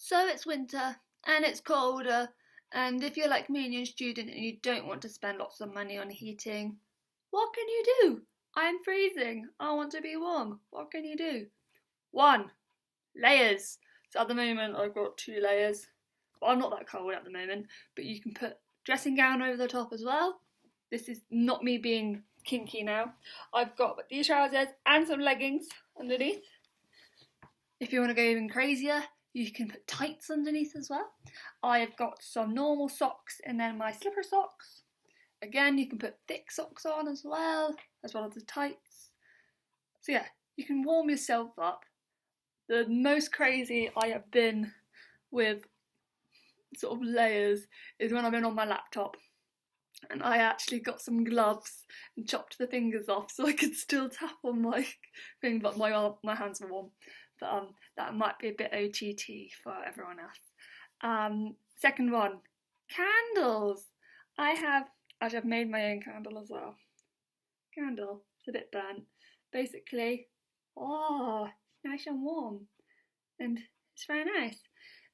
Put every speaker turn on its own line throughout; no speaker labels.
So it's winter and it's colder, and if you're like me and you're a student and you don't want to spend lots of money on heating, what can you do? I'm freezing. I want to be warm. What can you do? One, layers. So at the moment I've got 2 layers. Well, I'm not that cold at the moment, but you can put dressing gown over the top as well. This is not me being kinky now. I've got these trousers and some leggings underneath. If you want to go even crazier, you can put tights underneath as well. I have got some normal socks and then my slipper socks. Again, you can put thick socks on as well as the tights. So yeah, you can warm yourself up. The most crazy I have been with sort of layers is when I've been on my laptop and I actually got some gloves and chopped the fingers off so I could still tap on my thing, but my hands were warm. But that might be a bit OTT for everyone else. Second one, candles. I've made my own candle as well. Candle, it's a bit burnt. Basically, it's nice and warm, and it's very nice.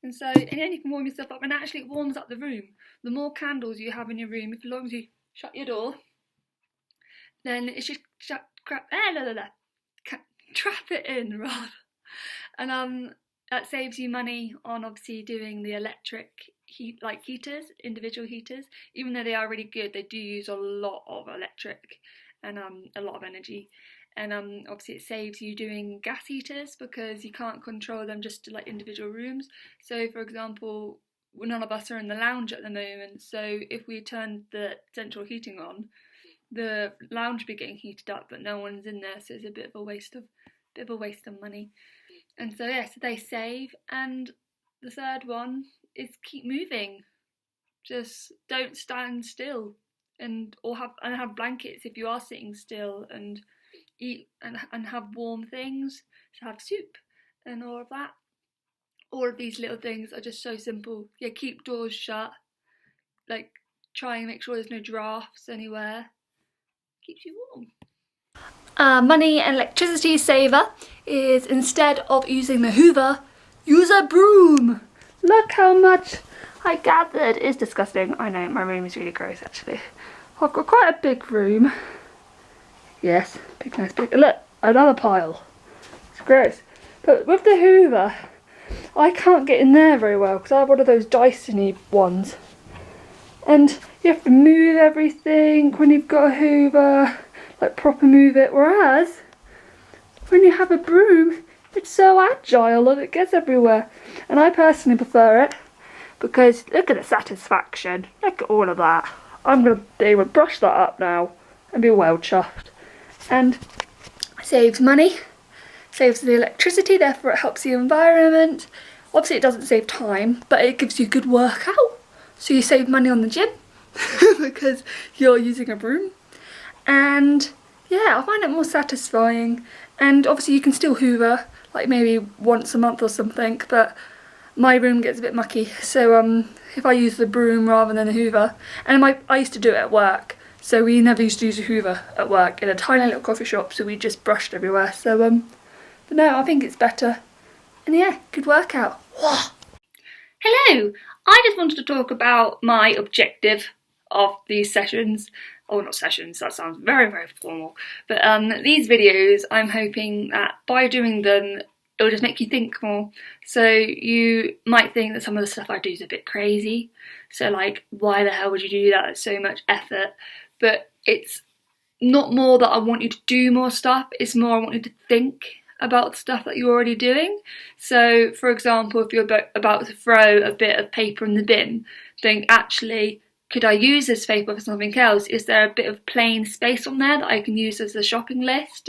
And then you can warm yourself up, and actually it warms up the room. The more candles you have in your room, as long as you shut your door, then it should trap it in rather. And that saves you money on obviously doing the electric heaters, individual heaters. Even though they are really good, they do use a lot of electric and a lot of energy. And obviously it saves you doing gas heaters because you can't control them just to like individual rooms. So for example, none of us are in the lounge at the moment, so if we turn the central heating on, the lounge would be getting heated up, but no one's in there, so it's a bit of a waste of money. And so yes, they save. And the third one is keep moving. Just don't stand still, and have blankets if you are sitting still, and eat and have warm things. So have soup and all of that. All of these little things are just so simple. Yeah, keep doors shut. Like, try and make sure there's no drafts anywhere. Keeps you warm. Money and electricity saver is, instead of using the Hoover, use a broom. Look how much I gathered. It's disgusting. I know, my room is really gross actually. I've got quite a big room. Yes, nice big. Look, another pile. It's gross. But with the Hoover, I can't get in there very well because I have one of those Dyson-y ones. And you have to move everything when you've got a Hoover, like proper move it. Whereas, when you have a broom, it's so agile and it gets everywhere. And I personally prefer it because look at the satisfaction. Look at all of that. I'm going to be able to brush that up now and be well chuffed. And saves money, saves the electricity, therefore it helps the environment. Obviously it doesn't save time, but it gives you good workout. So you save money on the gym because you're using a broom. And yeah, I find it more satisfying. And obviously you can still Hoover, like maybe once a month or something, but my room gets a bit mucky. So if I use the broom rather than a Hoover, and I used to do it at work, so we never used to use a Hoover at work in a tiny little coffee shop, so we just brushed everywhere. So but no, I think it's better. And yeah, good workout. Hello! I just wanted to talk about my objective of these sessions. Oh, not sessions, that sounds very, very formal. But these videos, I'm hoping that by doing them, it'll just make you think more. So you might think that some of the stuff I do is a bit crazy. So like, why the hell would you do that? It's so much effort. But it's not more that I want you to do more stuff, it's more I want you to think about stuff that you're already doing. So for example, if you're about to throw a bit of paper in the bin, think actually, could I use this paper for something else? Is there a bit of plain space on there that I can use as a shopping list?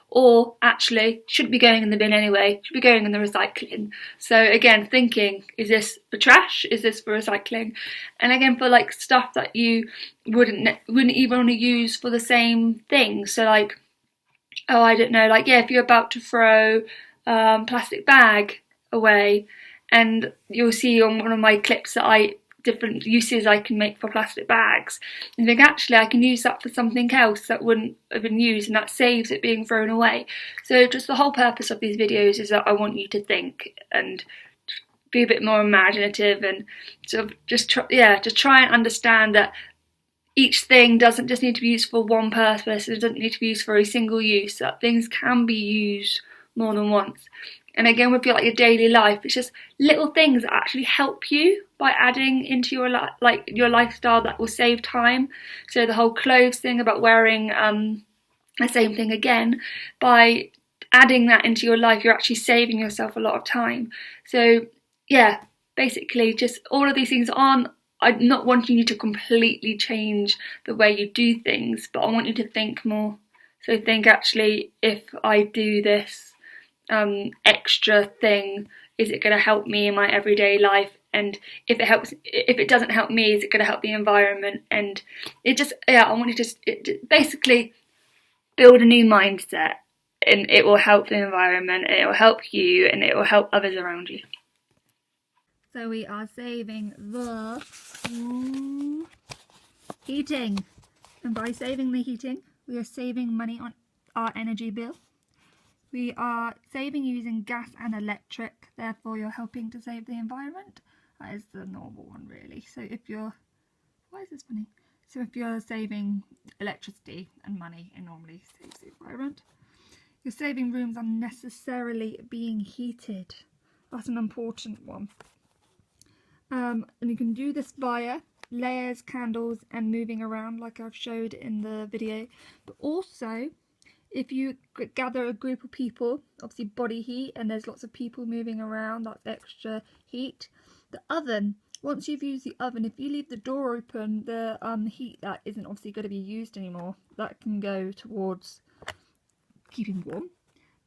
Or actually, shouldn't be going in the bin anyway, should be going in the recycling. So again, thinking, is this for trash? Is this for recycling? And again, for like stuff that you wouldn't even want to use for the same thing. So like, oh, I don't know, like yeah, if you're about to throw plastic bag away, and you'll see on one of my clips that different uses I can make for plastic bags, and think actually I can use that for something else that wouldn't have been used, and that saves it being thrown away. So just the whole purpose of these videos is that I want you to think and be a bit more imaginative and sort of just try and understand that each thing doesn't just need to be used for one purpose. It doesn't need to be used for a single use. That things can be used more than once. And again, with your daily life, it's just little things that actually help you by adding into your your lifestyle that will save time. So the whole clothes thing about wearing the same thing again, by adding that into your life, you're actually saving yourself a lot of time. So yeah, basically, just all of these things aren't. I'm not wanting you to completely change the way you do things, but I want you to think more. So think, actually, if I do this extra thing, is it going to help me in my everyday life? And if it doesn't help me, is it going to help the environment? And I want you to basically build a new mindset, and it will help the environment, and it will help you, and it will help others around you. So we are saving the heating, and by saving the heating, we are saving money on our energy bill. We are saving using gas and electric, therefore you're helping to save the environment. That is the normal one, really. So if you're, why is this funny? So if you're saving electricity and money, it normally saves the environment. You're saving rooms unnecessarily being heated. That's an important one. And you can do this via layers, candles, and moving around like I've showed in the video. But also, if you gather a group of people, obviously body heat, and there's lots of people moving around, that's extra heat. The oven, once you've used the oven, if you leave the door open, the heat that isn't obviously going to be used anymore, that can go towards keeping warm.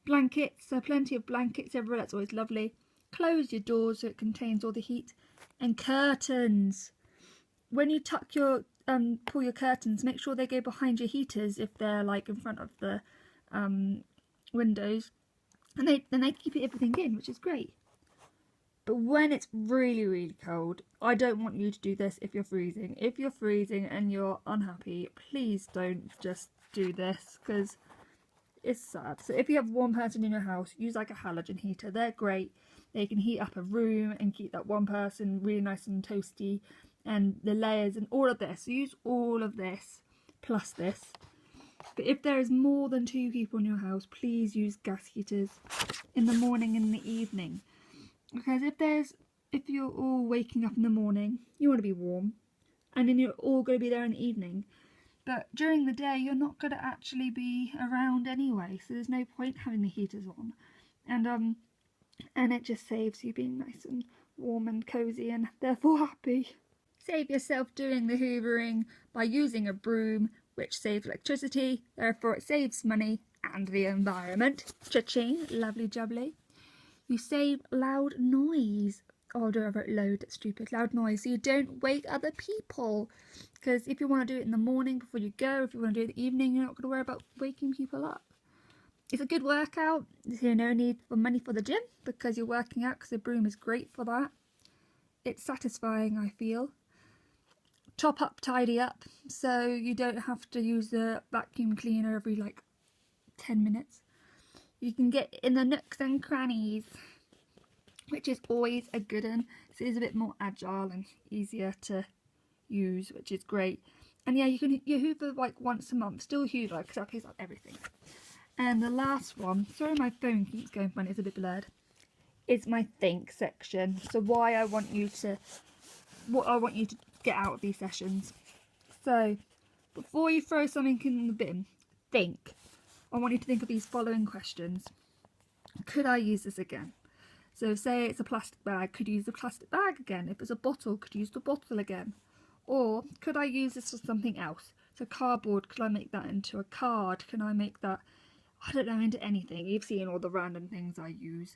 Blankets, so plenty of blankets everywhere, that's always lovely. Close your doors so it contains all the heat. And curtains. When you tuck your pull your curtains, make sure they go behind your heaters if they're in front of the windows, and they keep everything in, which is great. But when it's really, really cold, I don't want you to do this if you're freezing. If you're freezing and you're unhappy, please don't just do this, because it's sad. So if you have one person in your house, use a halogen heater. They're great. They can heat up a room and keep that one person really nice and toasty, and the layers and all of this. So use all of this plus this. But if there is more than 2 people in your house, please use gas heaters in the morning and in the evening. Because if you're all waking up in the morning, you want to be warm, and then you're all going to be there in the evening. But during the day, you're not going to actually be around anyway, so there's no point having the heaters on. And it just saves you being nice and warm and cozy and therefore happy. Save yourself doing the hoovering by using a broom, which saves electricity, therefore it saves money and the environment. Cha-ching, lovely jubbly. You save loud noise. Oh, I wrote load, that's stupid. Loud noise, so you don't wake other people. Because if you want to do it in the morning before you go, if you want to do it in the evening, you're not going to worry about waking people up. It's a good workout. There's no need for money for the gym because you're working out, because the broom is great for that. It's satisfying, I feel. Top up, tidy up, so you don't have to use the vacuum cleaner every 10 minutes. You can get in the nooks and crannies, which is always a good one. So it's a bit more agile and easier to use, which is great. And yeah, you hoover once a month. Still hoover, because that pays up everything. And the last one, sorry my phone keeps going funny, it's a bit blurred, is my think section. So what I want you to get out of these sessions. So before you throw something in the bin, think. I want you to think of these following questions. Could I use this again? So say it's a plastic bag, could you use the plastic bag again? If it's a bottle, could you use the bottle again? Or could I use this for something else? So cardboard, could I make that into a card? Can I make that, I don't know, into anything? You've seen all the random things I use.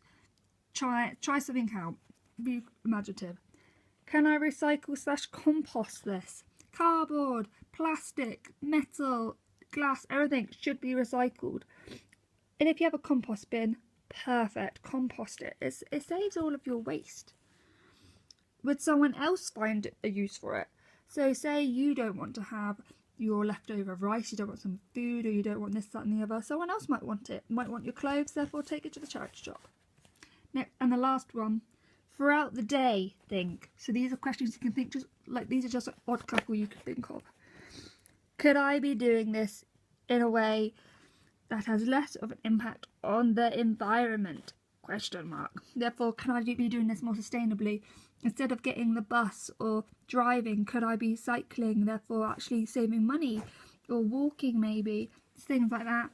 Try something out. Be imaginative. Can I recycle / compost this? Cardboard, plastic, metal, glass, everything should be recycled. And if you have a compost bin, perfect, compost it. It saves all of your waste. Would someone else find a use for it? So say you don't want to have your leftover rice, you don't want some food, or you don't want this, that and the other. Someone else might want it, might want your clothes, therefore take it to the charity shop. Next, and the last one, throughout the day think? So these are questions you can think, just like these are just an odd couple you could think of. Could I be doing this in a way that has less of an impact on the environment? Question mark. Therefore, can I be doing this more sustainably? Instead of getting the bus or driving, could I be cycling, therefore actually saving money? Or walking maybe? Things like that.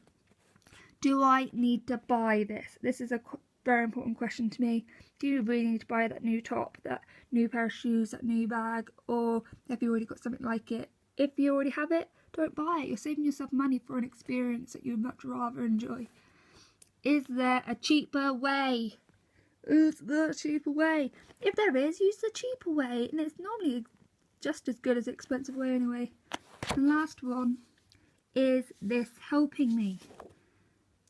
Do I need to buy this? This is a very important question to me. Do you really need to buy that new top, that new pair of shoes, that new bag? Or have you already got something like it? If you already have it, don't buy it. You're saving yourself money for an experience that you'd much rather enjoy. Is there a cheaper way? Is there a cheaper way? If there is, use the cheaper way. And it's normally just as good as the expensive way anyway. The last one, is this helping me?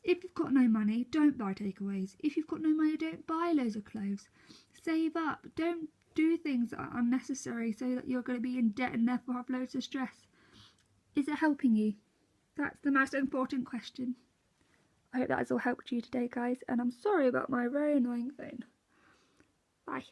If you've got no money, don't buy takeaways. If you've got no money, don't buy loads of clothes. Save up. Don't do things that are unnecessary so that you're going to be in debt and therefore have loads of stress. Is it helping you? That's the most important question. I hope that has all helped you today, guys, and I'm sorry about my very annoying phone. Bye.